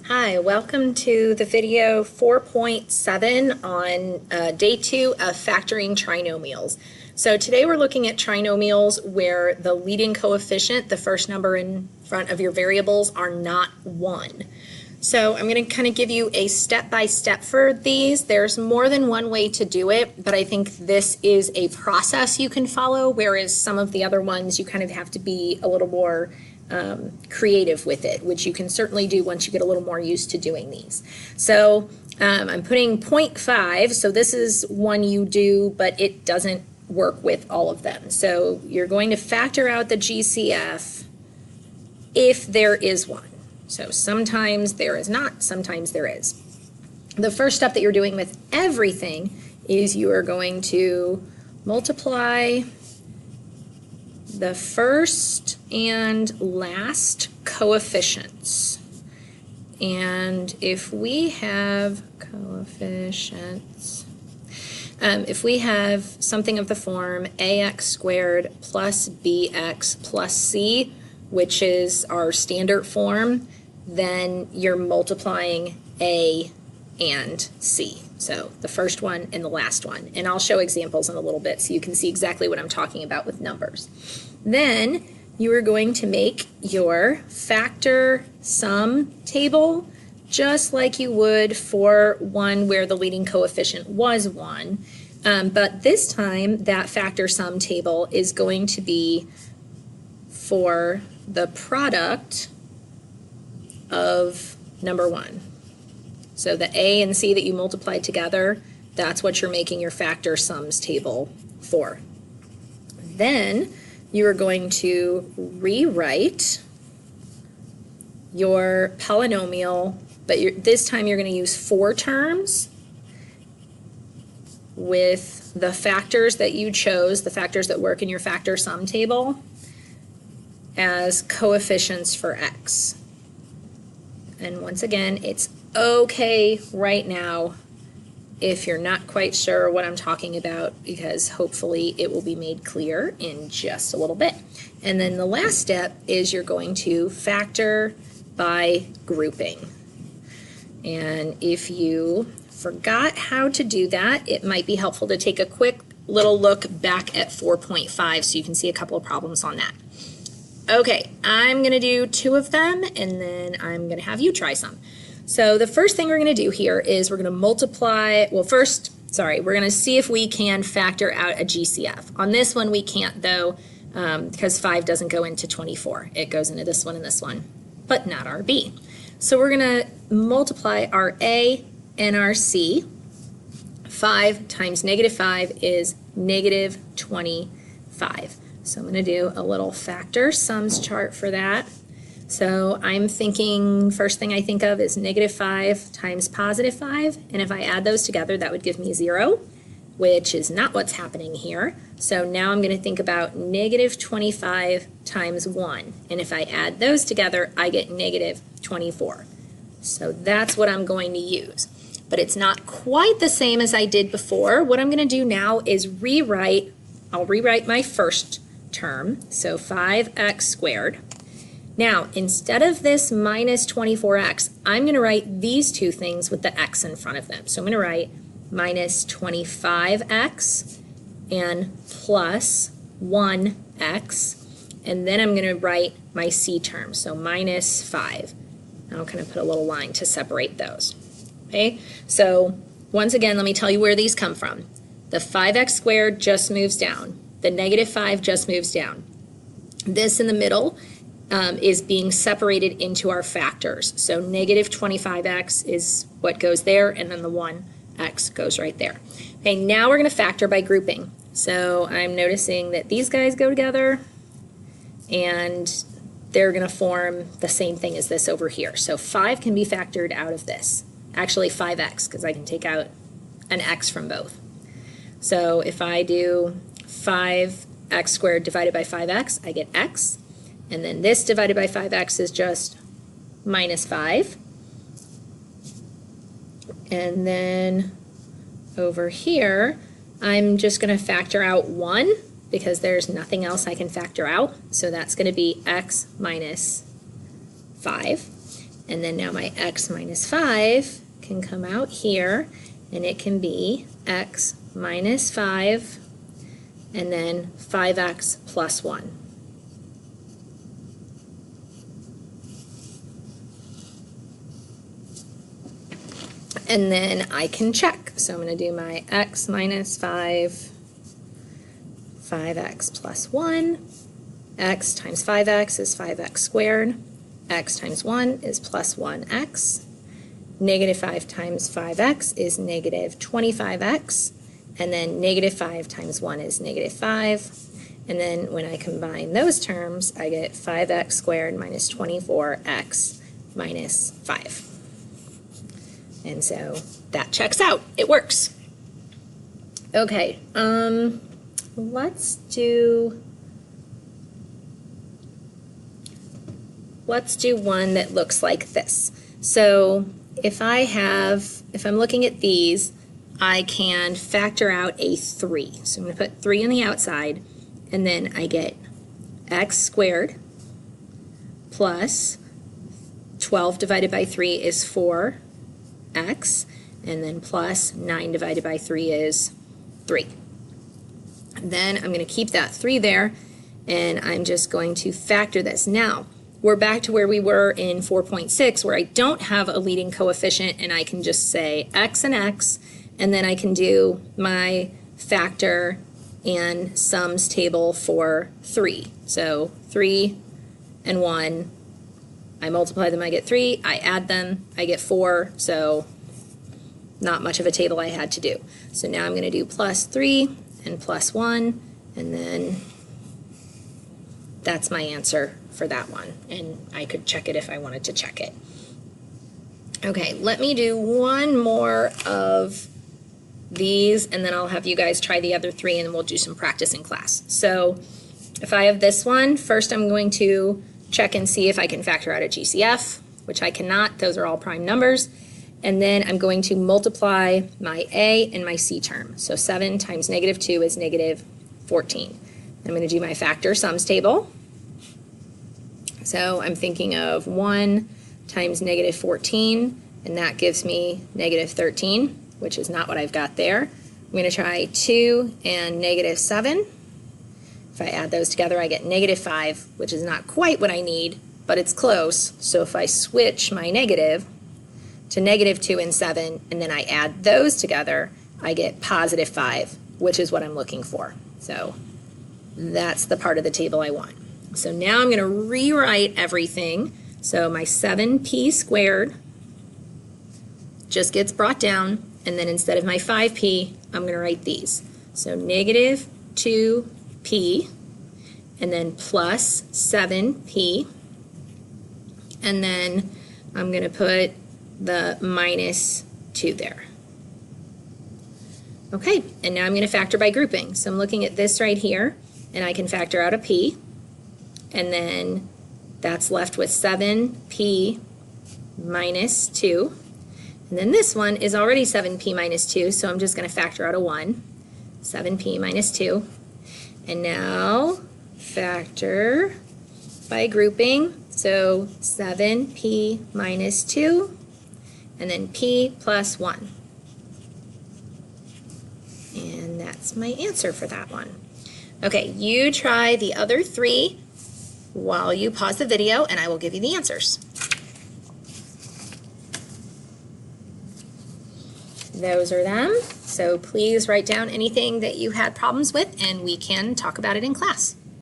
Hi, welcome to the video 4.7 on day 2 of factoring trinomials. So today we're looking at trinomials where the leading coefficient, the first number in front of your variables, are not 1. So I'm going to kind of give you a step-by-step for these. There's more than one way to do it, but I think this is a process you can follow, whereas some of the other ones you kind of have to be a little more creative with it, which you can certainly do once you get a little more used to doing these. So I'm putting 0.5, so this is one you do, but it doesn't work with all of them. So you're going to factor out the GCF if there is one. So sometimes there is not, sometimes there is. The first step that you're doing with everything is you are going to multiply the first and last coefficients. And if we have coefficients, if we have something of the form ax squared plus bx plus c, which is our standard form, then you're multiplying a and c. So the first one and the last one. And I'll show examples in a little bit so you can see exactly what I'm talking about with numbers. Then you are going to make your factor sum table just like you would for one where the leading coefficient was 1. But this time that factor sum table is going to be for the product of number 1. So the a and c that you multiplied together, that's what you're making your factor sums table for. Then you are going to rewrite your polynomial, but this time you're going to use 4 terms with the factors that you chose, the factors that work in your factor sum table, as coefficients for x. And once again, it's okay right now if you're not quite sure what I'm talking about, because hopefully it will be made clear in just a little bit. And then the last step is you're going to factor by grouping. And if you forgot how to do that, it might be helpful to take a quick little look back at 4.5 so you can see a couple of problems on that. Okay, I'm going to do 2 of them, and then I'm going to have you try some. So the first thing we're going to do here is we're going to multiply, well first, we're going to see if we can factor out a GCF. On this one we can't though, because 5 doesn't go into 24. It goes into this one and this one, but not our B. So we're going to multiply our A and our C. 5 times -5 is -25. So I'm going to do a little factor sums chart for that. So I'm thinking, first thing I think of is -5 times +5, and if I add those together that would give me 0, which is not what's happening here. So now I'm going to think about -25 times 1, and if I add those together I get -24. So that's what I'm going to use. But it's not quite the same as I did before. What I'm going to do now is I'll rewrite my first term, so 5x squared. Now, instead of this minus 24x, I'm going to write these two things with the x in front of them. So I'm going to write minus 25x and plus 1x, and then I'm going to write my c term, so minus 5. I'll kind of put a little line to separate those. Okay, so once again, let me tell you where these come from. The 5x squared just moves down. The -5 just moves down. This in the middle is being separated into our factors. So -25x is what goes there, and then the 1x goes right there. Okay, now we're going to factor by grouping. So I'm noticing that these guys go together, and they're going to form the same thing as this over here. So 5 can be factored out of this. Actually 5x, because I can take out an x from both. So if I do 5x squared divided by 5x, I get x. And then this divided by 5x is just -5. And then over here, I'm just going to factor out 1 because there's nothing else I can factor out. So that's going to be x minus 5. And then now my x minus 5 can come out here, and it can be x minus 5, and then 5x plus 1. And then I can check. So I'm going to do my x minus 5, 5x plus 1. X times 5x is 5x squared. X times 1 is plus 1x. Negative 5 times 5x is negative 25x. And then negative 5 times 1 is negative 5. And then when I combine those terms, I get 5x squared minus 24x minus 5. And so that checks out. It works. Okay, let's do one that looks like this. So if I'm looking at these, I can factor out a 3. So I'm going to put 3 on the outside, and then I get x squared plus 12 divided by 3 is 4x, and then plus 9 divided by 3 is 3. Then I'm going to keep that 3 there, and I'm just going to factor this. Now, we're back to where we were in 4.6, where I don't have a leading coefficient, and I can just say x and x, and then I can do my factor and sums table for 3. So 3 and 1, I multiply them, I get 3, I add them, I get 4, so not much of a table I had to do. So now I'm going to do plus 3 and plus 1, and then that's my answer for that one. And I could check it if I wanted to check it. Okay, let me do one more of these, and then I'll have you guys try the other 3, and then we'll do some practice in class. So if I have this one, first I'm going to check and see if I can factor out a GCF, which I cannot. Those are all prime numbers. And then I'm going to multiply my A and my C term. So 7 times negative 2 is negative 14. I'm going to do my factor sums table. So I'm thinking of 1 times negative 14, and that gives me negative 13, which is not what I've got there. I'm going to try 2 and negative 7. If I add those together, I get negative 5, which is not quite what I need, but it's close. So if I switch my negative to negative 2 and 7, and then I add those together, I get positive 5, which is what I'm looking for. So that's the part of the table I want. So now I'm going to rewrite everything. So my 7p squared just gets brought down, and then instead of my 5p, I'm going to write these. So negative 2p, and then plus 7p, and then I'm going to put the minus 2 there. Okay, and now I'm going to factor by grouping. So I'm looking at this right here, and I can factor out a p, and then that's left with 7p minus 2. And then this one is already 7p minus 2, so I'm just going to factor out a 1, 7p minus 2. And now factor by grouping, so 7p minus 2, and then p plus 1. And that's my answer for that one. Okay, you try the other 3 while you pause the video, and I will give you the answers. Those are them. So please write down anything that you had problems with, and we can talk about it in class.